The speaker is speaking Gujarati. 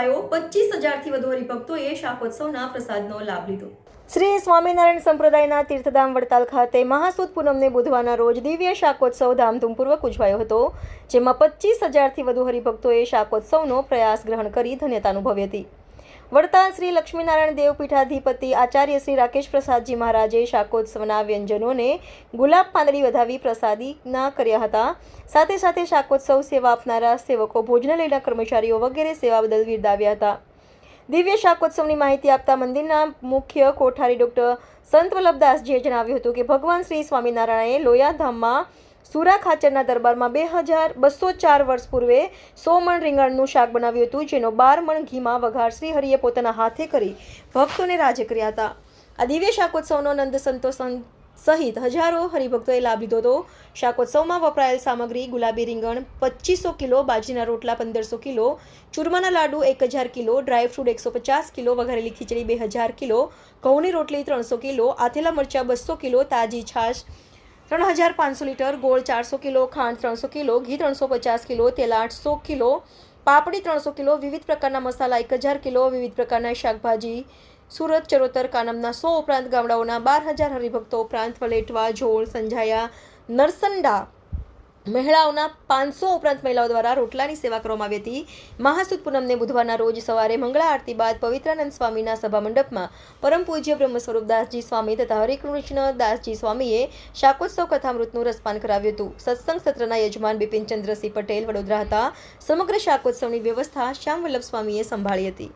ઉજવાયો। 25,000થી વધુ હરિભક્તોએ શાકોત્સવના પ્રસાદનો લાભ લીધો। શ્રી સ્વામિનારાયણ સંપ્રદાયના તીર્થધામ વડતાલ ખાતે મહાસુદ પૂનમને બુધવારના રોજ દિવ્ય શાકોત્સવ ધામધૂમપૂર્વક ઉજવાયો હતો, જેમાં 25,000થી વધુ હરિભક્તોએ શાકોત્સવનો પ્રયાસ ગ્રહણ કરી ધન્યતા અનુભવી હતી। વડતાલ શ્રી લક્ષ્મીનારાયણ દેવ પીઠાધિપતિ આચાર્ય શ્રી રાકેશ પ્રસાદજી મહારાજે શાકોત્સવના વ્યંજનોને ગુલાબ પાંદડી વધાવી પ્રસાદીના કર્યા હતા। સાથે સાથે શાકોત્સવ સેવા આપનારા સેવકો, ભોજનાલયના કર્મચારીઓ વગેરે સેવા બદલ બિરદાવ્યા હતા। દિવ્ય શાકોત્સવની માહિતી આપતા મંદિરના મુખ્ય કોઠારી ડૉક્ટર સંત વલ્લભદાસજીએ જણાવ્યું હતું કે ભગવાન શ્રી સ્વામિનારાયણે લોયાધામમાં સુરા ખાચરના દરબારમાં 204 વર્ષ પૂર્વે 100 મણ રીંગણનું શાક બનાવ્યું હતું, જેનો 12 મણ ઘીમાં વઘાર શ્રી હરિએ પોતાના હાથે કરી ભક્તોને રાજી કર્યા હતા। આ દિવ્ય શાકોત્સવનો નંદ સંતો સહિત હજારો હરિભક્તોએ લાભ લીધો હતો। શાકોત્સવમાં વપરાયેલ સામગ્રી: ગુલાબી રીંગણ 2500 કિલો, બાજરીના રોટલા 1500 કિલો, ચૂરમાના લાડુ 1000 કિલો, ડ્રાયફ્રૂટ 150 કિલો, વઘારેલી ખીચડી 2000 કિલો, ઘઉંની રોટલી 300 કિલો, આથેલા મરચાં 200 કિલો, તાજી છાશ 3500 લીટર, ગોળ 400 કિલો, ખાંડ 300 કિલો, ઘી 350 કિલો, તેલ 800 કિલો, પાપડી 300 કિલો, વિવિધ પ્રકારના મસાલા 1000 કિલો, વિવિધ પ્રકારના શાકભાજી, સુરત, ચરોતર, કાનમના 100 ઉપરાંત ગામડાઓના 12000 હરિભક્તો ઉપરાંત વલેટવા, જોળ, સંજાયા, નરસંડા મહેલાઓના 500 ઉપરાંત મહિલાઓ દ્વારા રોટલાની સેવા કરવામાં આવી હતી। મહાસુદ પૂનમને બુધવારના રોજ સવારે મંગળા આરતી બાદ પવિત્રાનંદ સ્વામીના સભા મંડપમાં પરમ પૂજ્ય બ્રહ્મ સ્વરૂપ દાસજી સ્વામી તથા હરિકૃષ્ણ દાસજી સ્વામીએ શાકોત્સવ કથામૃતનું રસપાન કરાવ્યું હતું। સત્સંગ સત્રના યજમાન બિપિન ચંદ્રસિંહ પટેલ વડોદરા હતા। સમગ્ર શાકોત્સવની વ્યવસ્થા શ્યામ વલ્લભ સ્વામીએ સંભાળી હતી।